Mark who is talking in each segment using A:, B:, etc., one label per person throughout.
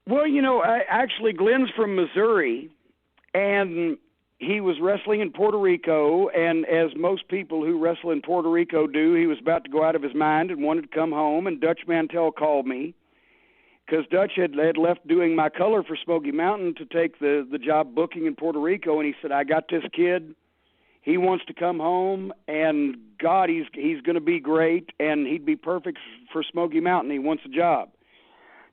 A: Well, actually, Glenn's from Missouri, and he was wrestling in Puerto Rico, and as most people who wrestle in Puerto Rico do, he was about to go out of his mind and wanted to come home, and Dutch Mantell called me because Dutch had left doing my color for Smoky Mountain to take the job booking in Puerto Rico, and he said, I got this kid. He wants to come home, and God, he's going to be great, and he'd be perfect for Smoky Mountain. He wants a job.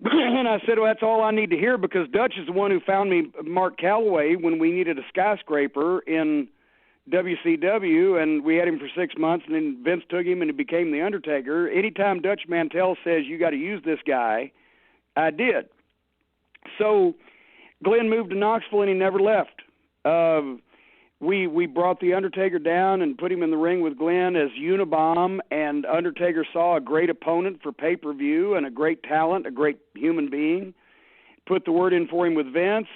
A: And I said, well, that's all I need to hear, because Dutch is the one who found me Mark Calloway when we needed a skyscraper in WCW, and we had him for 6 months, and then Vince took him, and he became The Undertaker. Anytime Dutch Mantell says, you got to use this guy, I did. So Glenn moved to Knoxville, and he never left. We brought The Undertaker down and put him in the ring with Glenn as Unabomb, and Undertaker saw a great opponent for pay-per-view and a great talent, a great human being. Put the word in for him with Vince,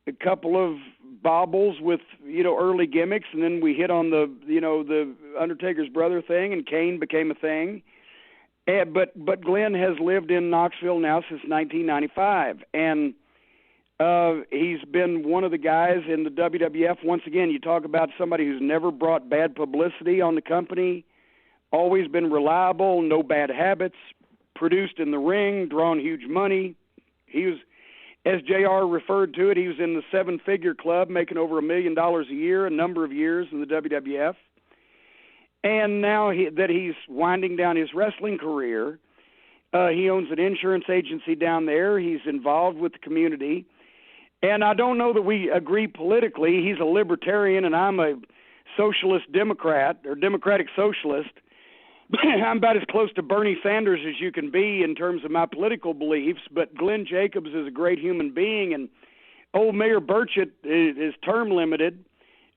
A: a couple of bobbles with, early gimmicks, and then we hit on the Undertaker's brother thing, and Kane became a thing. But Glenn has lived in Knoxville now since 1995, and he's been one of the guys in the WWF. Once again, you talk about somebody who's never brought bad publicity on the company, always been reliable, no bad habits, produced in the ring, drawn huge money. He was, as JR referred to it, he was in the seven-figure club, making over $1 million a year, a number of years in the WWF. And now that he's winding down his wrestling career, he owns an insurance agency down there. He's involved with the community. And I don't know that we agree politically. He's a libertarian, and I'm a socialist Democrat, or democratic socialist. I'm about as close to Bernie Sanders as you can be in terms of my political beliefs, but Glenn Jacobs is a great human being, and old Mayor Burchett is term limited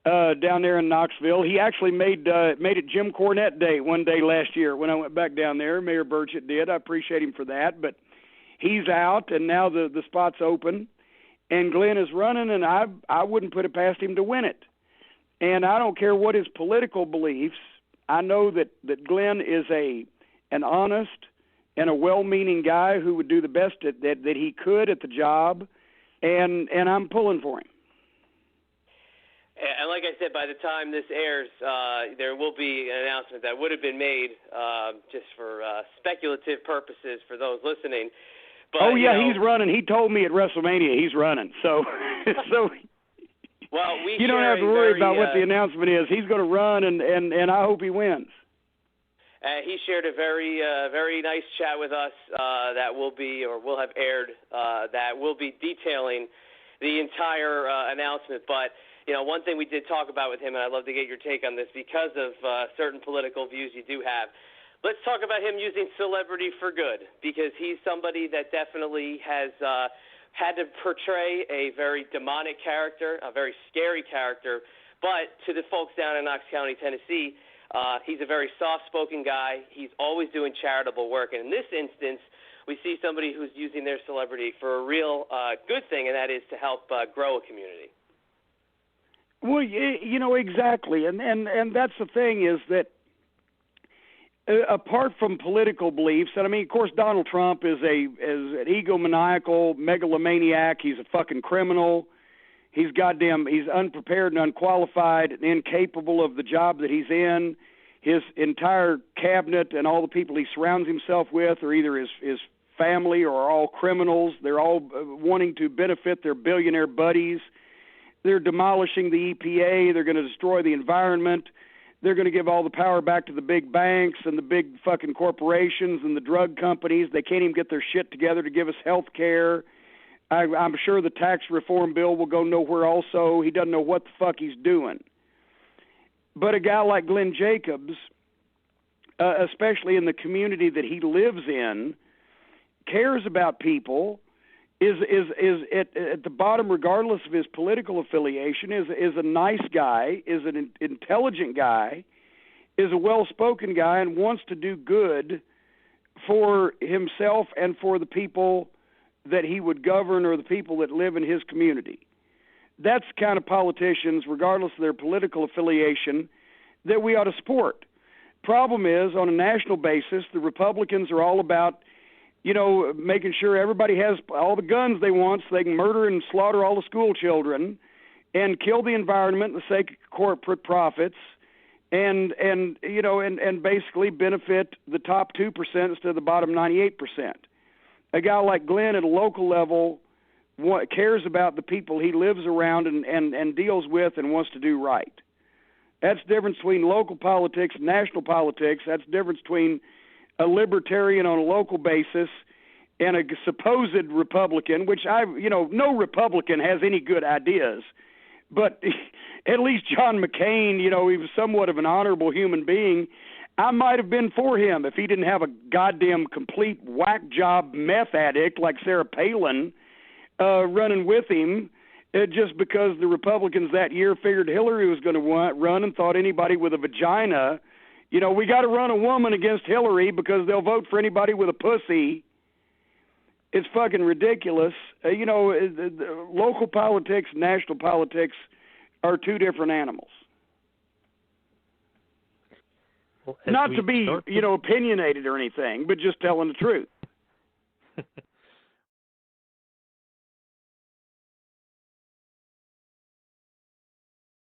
A: down there in Knoxville. He actually made it Jim Cornette Day one day last year when I went back down there. Mayor Burchett did. I appreciate him for that, but he's out, and now the spot's open. And Glenn is running, and I wouldn't put it past him to win it. And I don't care what his political beliefs. I know that Glenn is an honest and a well-meaning guy who would do the best that he could at the job, and I'm pulling for him.
B: And like I said, by the time this airs, there will be an announcement that would have been made just for speculative purposes for those listening. But,
A: he's running. He told me at WrestleMania he's running. So
B: well,
A: you don't have to worry about what the announcement is. He's going to run, and I hope he wins.
B: He shared a very nice chat with us that will have aired that will be detailing the entire announcement. But one thing we did talk about with him, and I'd love to get your take on this because of certain political views you do have. Let's talk about him using celebrity for good, because he's somebody that definitely has had to portray a very demonic character, a very scary character. But to the folks down in Knox County, Tennessee, he's a very soft-spoken guy. He's always doing charitable work. And in this instance, we see somebody who's using their celebrity for a real good thing, and that is to help grow a community.
A: Well, exactly. And that's the thing is that apart from political beliefs, and I mean, of course, Donald Trump is an egomaniacal megalomaniac. He's a fucking criminal. He's unprepared and unqualified and incapable of the job that he's in. His entire cabinet and all the people he surrounds himself with are either his family or are all criminals. They're all wanting to benefit their billionaire buddies. They're demolishing the EPA. They're going to destroy the environment. They're going to give all the power back to the big banks and the big fucking corporations and the drug companies. They can't even get their shit together to give us health care. I'm sure the tax reform bill will go nowhere also. He doesn't know what the fuck he's doing. But a guy like Glenn Jacobs, especially in the community that he lives in, cares about people, is at the bottom, regardless of his political affiliation, is a nice guy, is an intelligent guy, is a well-spoken guy, and wants to do good for himself and for the people that he would govern or the people that live in his community. That's the kind of politicians, regardless of their political affiliation, that we ought to support. Problem is, on a national basis, the Republicans are all about making sure everybody has all the guns they want so they can murder and slaughter all the school children and kill the environment for the sake of corporate profits and basically benefit the top 2% instead of the bottom 98%. A guy like Glenn at a local level cares about the people he lives around and deals with and wants to do right. That's the difference between local politics and national politics. That's the difference between a libertarian on a local basis and a supposed Republican, which no Republican has any good ideas. But at least John McCain, he was somewhat of an honorable human being. I might have been for him if he didn't have a goddamn complete whack job meth addict like Sarah Palin running with him, just because the Republicans that year figured Hillary was going to run and thought anybody with a vagina, we got to run a woman against Hillary because they'll vote for anybody with a pussy. It's fucking ridiculous. Local politics, national politics are two different animals. Well, not to be, opinionated or anything, but just telling the truth.